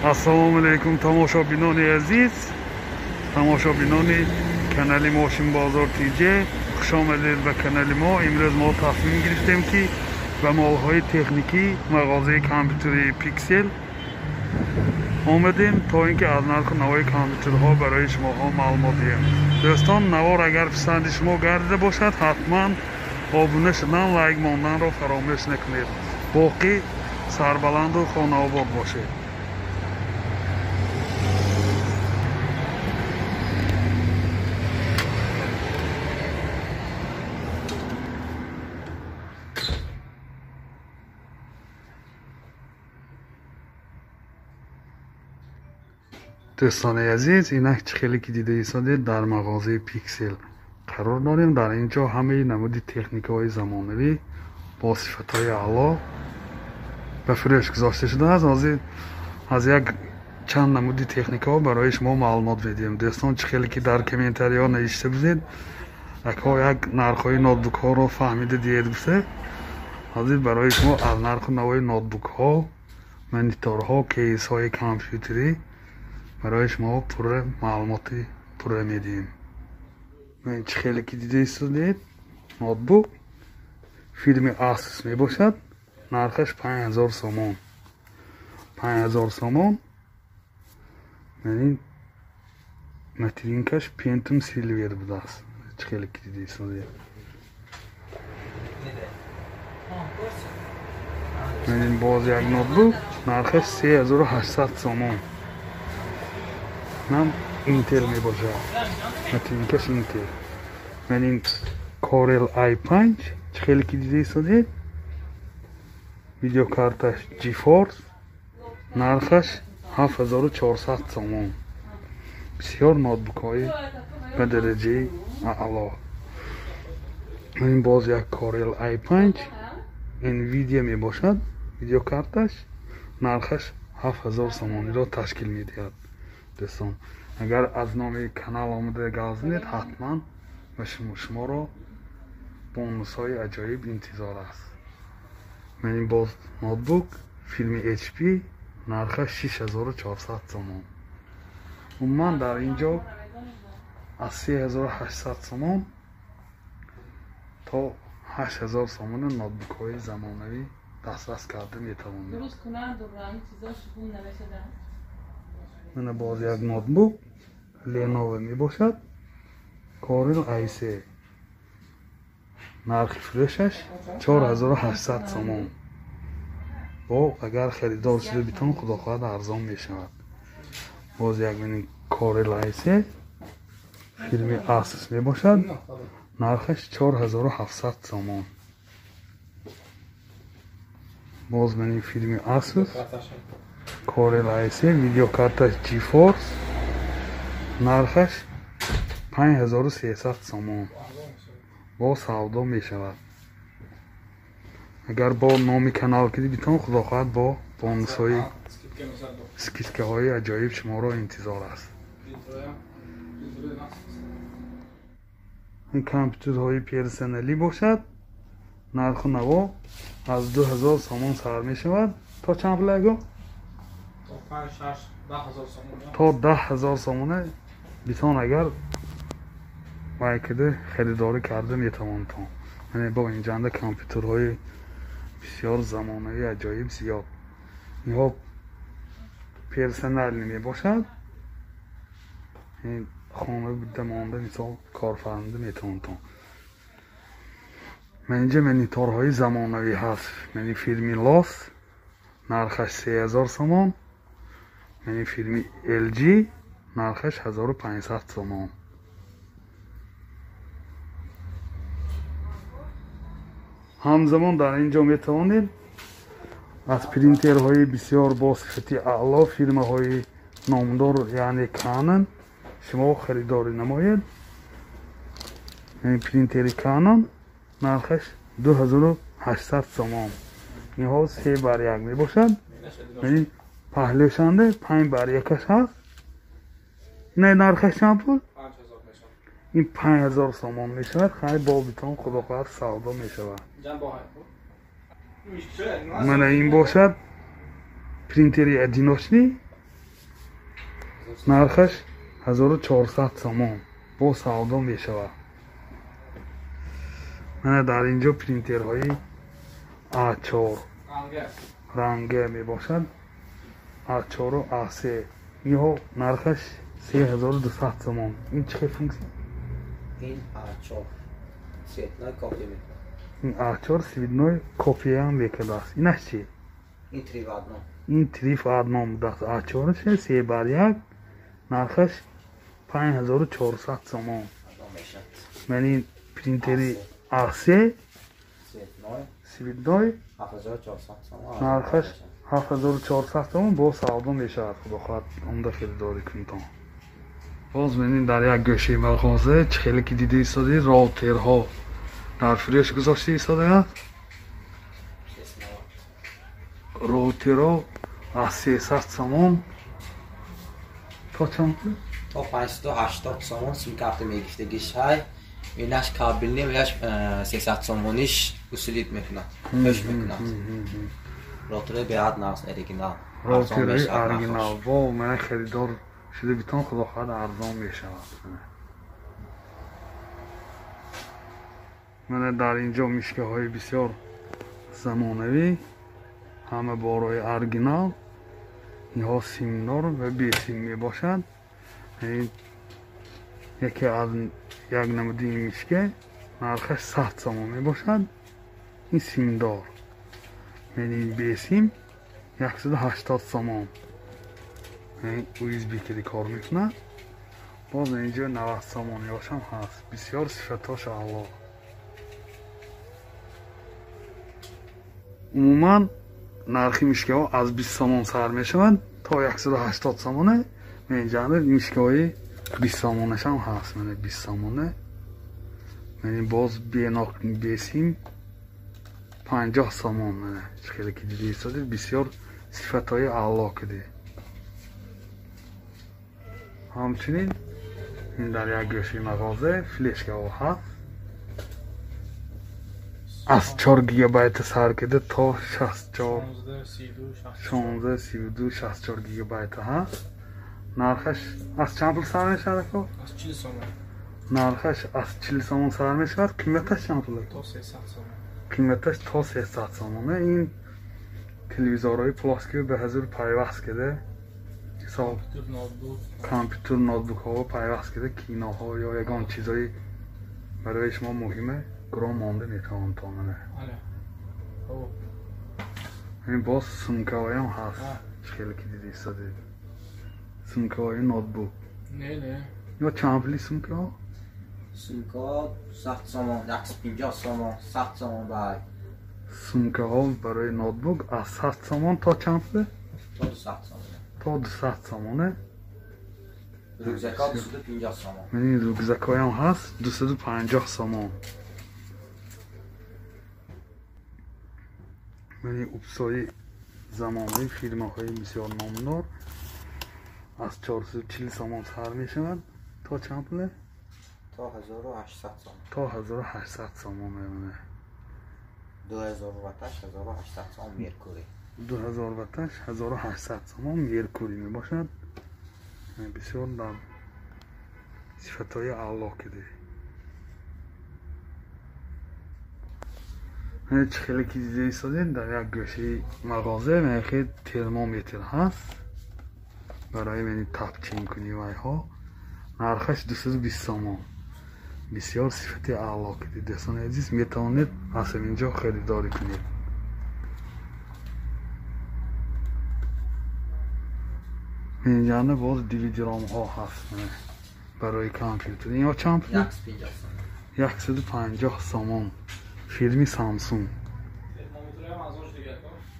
ассалому алайкум тамошобинони азиз, тамошобинони канали Мошин Бозор TJ, хушомадед ба канали мо. имрӯз мо тасмим гирифтем ки ба молҳои техникӣ мағозаи компютери Pixel омадем то ин ки аз нарху навои компютерҳо барои шумоҳо маълумот диҳем. дӯстон, навор агар писанди шумо гардида бошад, ҳатман обуна шудан, лайк монданро фаромӯш накунед. боқӣ сарбаланду хонаобод бошед. دوستان عزیز، اینک چخیلی که دیده ایستادید در مغازه پیکسل قرار داریم. در اینجا همه نمودی تکنیک های زمانوی با صفت های اعلی به فروش گذاشته شده است. از یک چند نمودی تکنیک ها برای شما معلومات میدیم. دوستان چخیلی که در کامنتری ها نوشته بزید یک نرخ های نوتبوک ها رو فهمیده دید بسه. از برای شما از نرخ نوای نوتبوک ها، منیتور ها، کیس های کامپیوتری برای شما پر معلوماتی پر میدیم. من چخیلی که دیده ایستادید نوتبوک فیلم آسوس می باشد. نرخش 5000 سومون. 5000 سومون. من این مترینکش پینتوم سیلور بوده است. چخیلی که دیده ایستادید. من این باز یک نوتبوک نرخش 3800 سومون. نام اینتل می باشد. مترینکش اینتل. من این کورل i5 چخیلی که دیده ایستادید. ویدیو کارتش جی فورس نرخش 7400 سومون. بسیار نوتبوک های به درجه اعلی. این باز یک کورل i5 NVIDIA می باشد. ویدیو کارتش نرخش 7000 سومونی را تشکیل می دهد. دوستان، اگر از نام کانال آمده گازنید حتما و شما را بونوس های عجایب انتظار است. من این باز نوتبوک فیلم HP نرخش 6400 سومون. من در اینجا از 3800 سومون تا 8000 سومون نوتبوک های زمانوی دسترس کرده میتوانید. من باز یک نوتبوک لنوو می باشد. کورل i3 نرخ فروشش 4800 سومون. با اگر خریدار شده بیتون خدا خواهد ارزان می شود. باز یک من کورل i3 فیلم آسوس می باشد. نرخش 4700 سومون. باز من این فیلم آسوس کورل i3 ویدیو کارتش جی فورس نرخش 5300 سومون. با سودا می شود. اگر با نامی کانال کدی بیتون خدا خواهد با بونوس های سکیسکه های عجایب شما را انتظار است. این کامپیوتر های پرسنلی باشد. نرخ نوا از 2000 سومون سر می شود تا چند پلگو؟ تا 10000 سومونه بیتون اگر وایکده خریداری کرده میتوان تا. یعنی با این جنده کامپیوترهای بسیار زمانه‌ای عجایب زیاد. اینها پرسنل نمی باشد. این خانه بوده مانده مثال کارفرمانده میتوان تا. من اینجا منیتورهای زمانوی هست. من فیلمی لاس نرخش 3000 سومون. من فیلمی LG نرخش 1500 سومون. همزمان در اینجا میتوانید از پرینترهای بسیار با صفت اعلی فیرمه های نامدار یعنی کانون شما خریداری نماید. این پرینتر کانون نرخش 2800 سومون. این ها 3 بر 1 می باشد. این پهلوشنده 5 بر 1 هست. نه نرخش چند پول؟ این 5000 سومون می شود. خیلی با بیتون خدا خواهد سودا می شود. من این باشد پرینتری ادینوشنی нархаш 1400 сомон бо савдо мешавад. мана дар инҷо принтерҳои А4 ранге мебошад. А4 А3 ино нархаш 3200 сомон. ин чӣ функсия? ин А4 цветной копия мекунад. ин А4 цветной копия мекунад. инаш чӣ? ин 3 в 1. ин 3 в 1 даст А4 ше 3 бар 1 нархаш 5400 сомон. мани принтери А3 цветной 7400 сомон. нархаш 7400 сомон бо савдо мешавад. худо хоҳад онда хиридорӣ кунед. боз менин дар як гӯшаи мағоза чӣ хеле ки дида истоди роутерҳо дар фурӯш гузошта истодааст. роутерҳо аз 300 сомон то чанд? то 580 сомон сим карта мегирифтагиш ҳай. инаш кабелни меяш 300 сомониш усулит мекунад. пеш мекунад. роутер беад нас оригинал. роутери оригинал бо ман харидор шуда битон худо хоҳад арзон мешавад. мана дар инҷо мишкаҳои бисёр замонавӣ ҳама борои оригинал инҳо симдор ва бесим мебошад. яке аз як намуди мишка нархаш 100 сомон мебошад. ин симдор. мани бесим 180 сомон. USB ки кор мекунад. боз инҷо 90 сомон ёшам ҳаст. бисёр сифатош аъло. умуман нархи мишкаҳо аз 20 сомон сар мешавад то 180 сомоне. менҷанад мишкаҳои 20 сомонашам ҳаст. мана 20 сомоне. мани боз бенок бесим 50 сомон. мана чӣ хеле ки дида истодед бисёр сифатҳои аъло киде. ҳамчунин ин дар як гӯшаи мағоза флешкаҳо ҳаст. аз 4 гигабайт сар кида то 16-32-64 гигабайт ҳаст. нархаш аз чанд пул сар мешавад? аз 40 сомон. нархаш аз 40 сомон сар мешавад. қиматаш чанд пул? то 300 сомон. қиматаш то 300 сомон. ин телевизорҳои плоскиро ба ҳазур пайваст кида компютер ноутбукҳо пайваст кида киноҳо ё ягон чизои барои шумо муҳиме гуром монда метавон то мана. ин боз сумкаҳоям ҳаст. чӣ хеле ки дида истодед сумкаҳои ноутбук. не ё чанд пули сумкаҳо? сумка 100 сомон, 150 сомон, 100 сомон бай. сумкаҳо барои ноутбук аз 100 сомон то чанд пул? то 200 сомон. то 200 сомоне. рюкзака 250 сомон. мани рюкзакҳоям ҳаст 250 сомон. мани упсои замонаи фирмаҳои бисёр номдор аз 440 сомон сар мешавад то чанд пуле? то 1800 сомон. то 1800 сомон мемонад. 2000 ватташ 1800 сомон меркурий. 2000 ватташ 1800 сомон меркурий мебошад. бисёр дар сифатҳои аъло киде. чӣ хеле ки дида истодед дар як гӯшаи мағоза меяхе термометр ҳаст барои мени табчин куни вайҳо. нархаш 220 сомон. бисёр сифати аъло киде. дӯстони азиз метавонед аз ҳаминҷо харидорӣ кунед. менҷана боз DVD-ромҳо ҳаст барои компютер. инҳо чанд пул? 150 сомон. фирми Samsung.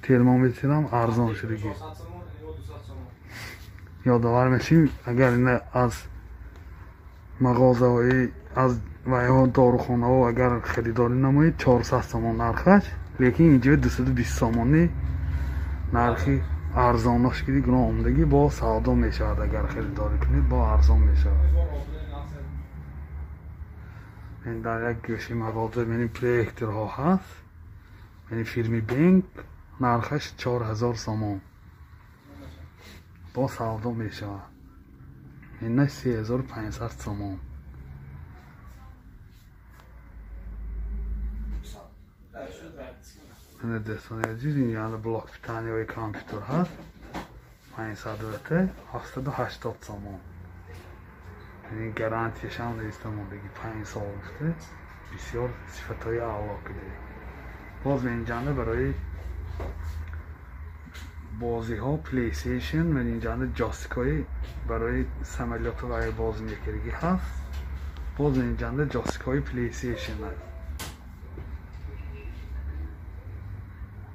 термометрам арзон шудагӣ. ёдовар мешим агар ина аз мағозаҳои аз вайҳо дорухонаҳо агар харидорӣ намоед 400 сомон нархаш. лекин инҷо 220 сомонӣ нархи арзонош киди гуном омдагӣ бо савдо мешавад. агар харидорӣ кунед бо арзон мешавад. ин дар як гӯшаи мағоза мени проекторҳо ҳаст. мени фирми Bang нархаш 4000 сомон бо савдо мешавад. اینش 3500 تومان. من دوستان عزیز اینجا بلاک питання های کامپیوتر هست 500 وته 780 تومان. یعنی گارانتیش هم نیستم بگی 5 سال گفته بسیار صفتهای اعلی کده. باز اینجا برای بازی ها پلی استیشن و اینجا جاستیکای برای سمالیات و بازی میکردگی هست. باز اینجا جاستیکای پلی استیشن هست.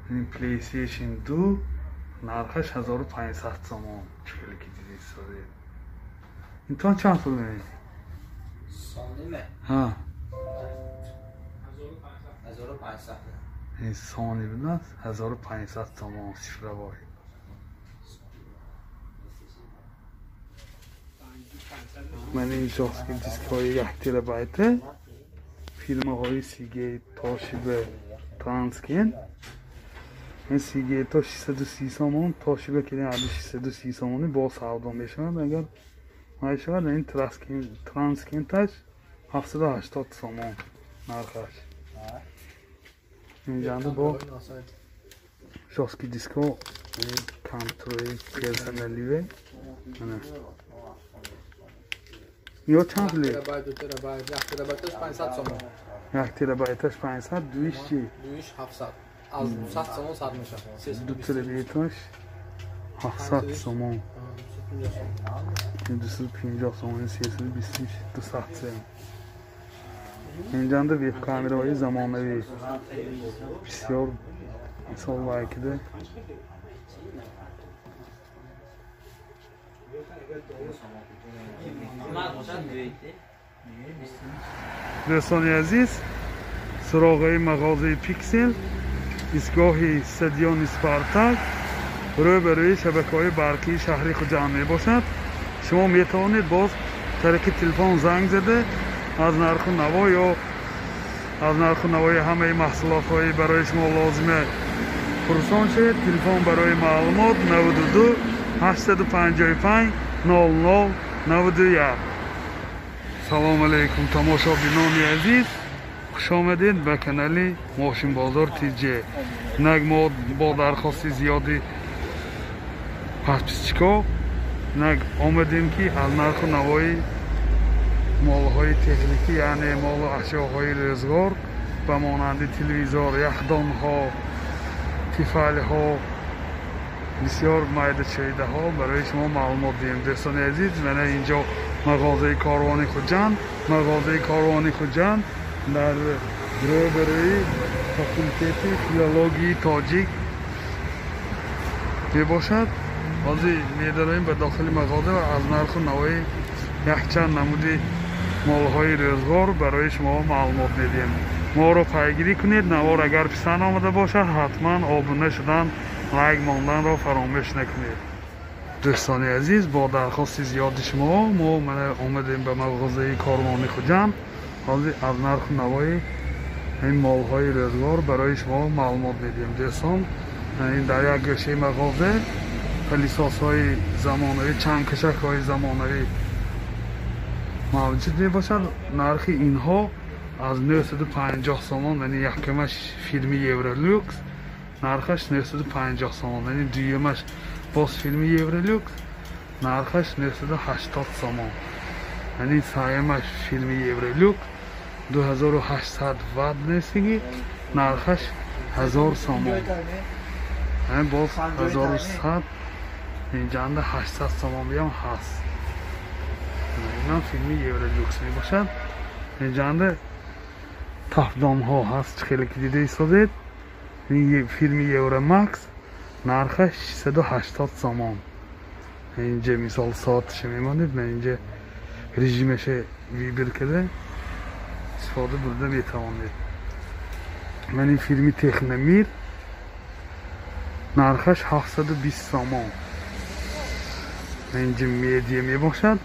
این پلی استیشن 2 نرخش 1500 تومان. چقدر که دیدی ساده. این تو چند پول میدی؟ سانیمه ها 1500 این سانی بودن 1500 تومان صفر بایی. من این شخص که دیسک های 1 ترابایته فیلم های سیگه تاشیبه ترانسکین این سیگه تا 630 تومان تاشیبه که این 630 تومانی با سعودان بشوند اگر مایشوند این ترانسکین تاش 780 تومان نرخش. اینجا با شخص که دیسک ها کامپیوتر پرسنلیه یا چند لی؟ 1 ترابایتش 500 تومان. 1 ترابایتش 500 دویش چی؟ دویش 700. از 100 تومان 100 میشه. 2 ترابایتش 700 تومان. 250 تومان 320 200 تومان. اینجا da web kameraهای zamanlavi بسیار مثال واکده. دوستان عزیز سراغ مغازه پیکسل ایستگاه استادیوم اسپارتاک روبروی شبکه‌های برقی شهری خودجان میباشد. شما میتوانید باز طریق تلفن زنگ زده از نرخ نوا یا از نرخ نوای همه محصولات های برای شما لازمه پرسان شد. تلفن برای معلومات 92 855 00 91. سلام علیکم تماشابینان عزیز، خوش آمدید به کانال ماشین بازار تیجه. نگ ما با درخواست زیادی پس چیکار نگ آمدیم که از نرخ نوای مال‌های تکنیکی یعنی مال اشیاءهای روزگار به مانند تلویزور، یخدان‌ها، تیفال‌ها بسیار مایده چیده ها برای شما معلومات دیم. دوستان عزیز من اینجا مغازه کاروان خودجان در روبروی فاکولته فیلولوژی تاجیک میباشد. بازی می‌داریم به داخل مغازه و از نرخ نوای یک چند نمودی مال‌های روزگار برای شما معلومات میدیم. ما رو پیگیری کنید. نوار اگر پسند آمده باشد حتما آبونه شدن لایک ماندن را فراموش نکنید. دوستان عزیز با درخواست زیاد شما من آمدیم به مغازه کاروان خودجان از نرخ نوای این مال‌های روزگار برای شما معلومات میدیم. دوستان این در یک گوشه مغازه پلیساس‌های زمانه‌ای چند کشک‌های زمانه‌ای موجود میباشد. نرخ اینها از 950 تومان یعنی یکمش فیلم یورولوکس نرخش 950 تومان یعنی دویمش باز فیلم یورولوکس نرخش 980 تومان یعنی سایمش فیلم یورولوکس 2800 وات نسیگی نرخش 1000 تومان یعنی باز 1100 اینجا 800 تومان بیام هست. اینا فیلمی یورولوکس می باشد. اینجا تفدام ها هست خیلی که دیده ایستادید. این فیلم یورو مکس نرخش 680 تومان. اینجا مثال ساعتش میمانید. من اینجا رژیمش ویبر کرده استفاده برده میتوانید. من این فیلمی تکنمیر نرخش 720 تومان. اینجا میدیه می باشد.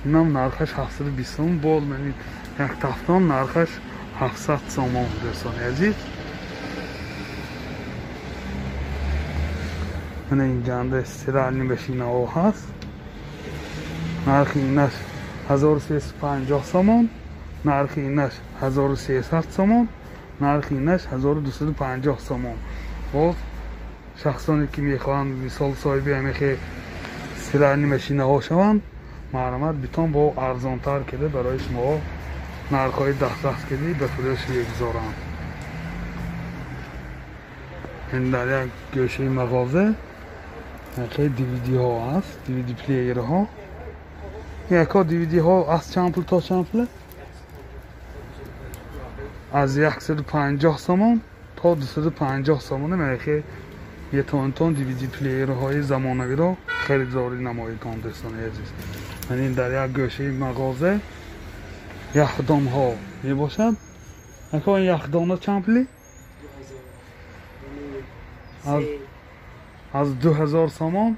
اینم نرخش 720 تومان. باز من یک تفتان نرخش 700 تومان. دوستان عزیز من اینجا استراحت ماشین ها هست. нархи инаш 1350 сомон, нархи инаш 1300 сомон, нархи инаш 1250 сомон. боз шахсоне ки мехоҳанд мисол соҳиби ҳамихе стиральни машинаҳо шаванд, марҳамат битон бо арзонтар кида барои шумо нархҳои дастаскидӣ ба фурӯш мегузоранд. ин дар як гӯшаи мағоза DVD-ҳо аст, DVD плеерҳо. Яко DVD-ҳо аз чанд пул то чанд пул? аз 150 сомон то 250 сомон меखे метавонтон DVD плеерҳои замонавиро харидорӣ намоедон дӯстони азиз. Ин дар як гӯшаи мағоза яхдонҳо мебошад. Яко ин яхдонҳо чанд пули? аз 2000 сомон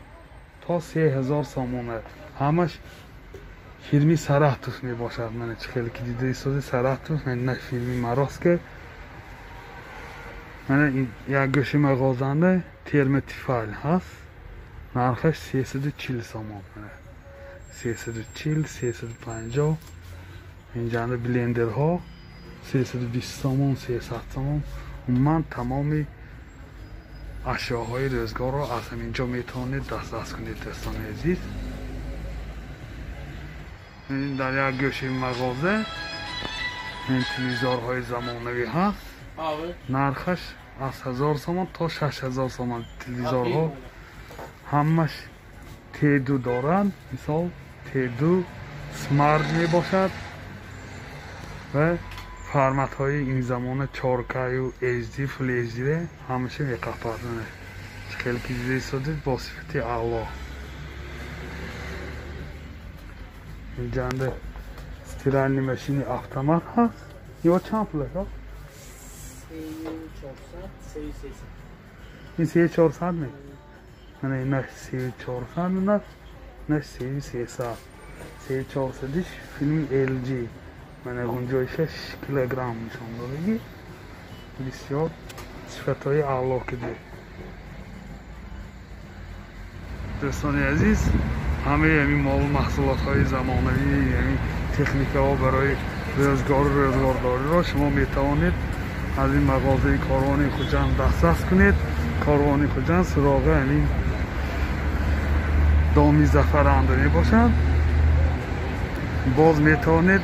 то 3000 сомон аст. ҳамаш фирми Саратов мебошад. мана чӣ хеле ки дида истоди Саратов, мана фирми марост ки мана як гӯшаи мағозанда термотифайл ҳаст. нархаш 340 сомон. 340, 350. инҷанда блендерҳо 320 сомон, 300 сомон. умуман тамоми ашёҳои рӯзгорро аз ҳаминҷо метавонед дастрас кунед дӯстони азиз. ин дар як гӯшаи мағоза ин телевизорҳои замонавӣ ҳаст. нархаш аз 1000 сомон то 6000 сомон. телевизорҳо ҳамаш T2 дорад. мисол T2 смарт мебошад ва форматҳои ин замона 4K ю HD, Full HD ҳамаша меқапад. чӣ хеле ки дида истодед бо сифати аъло. инҷанда стиральни машини автомат ҳаст. ё чанд пул аст? 3400. ин 3400 ме. мана инаш 3400 меаст, инаш 3300. 3400-иш филми LG. мана ғунҷоишаш 6 килограмм нишондоригӣ. бисёр сифатҳои аъло киде. дӯстони азиз, ҳамаи ҳамин молу маҳсулотҳои замонавӣ, ҳамин техникаҳо барои рӯзгору рӯзгордориро шумо метавонед аз ин мағозаи Корвони Хуҷанд дастрас кунед. Корвони Хуҷанд суроғи ҳамин доми зафаранда мебошад. боз метавонед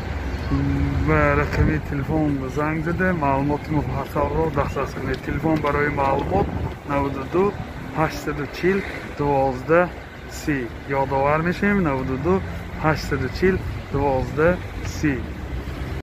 ба рақами телефон занг зада маълумоти муфассалро дастрас кунед. телефон барои маълумот 92 840 12 30. ёдовар мешавем 92 840 12 30.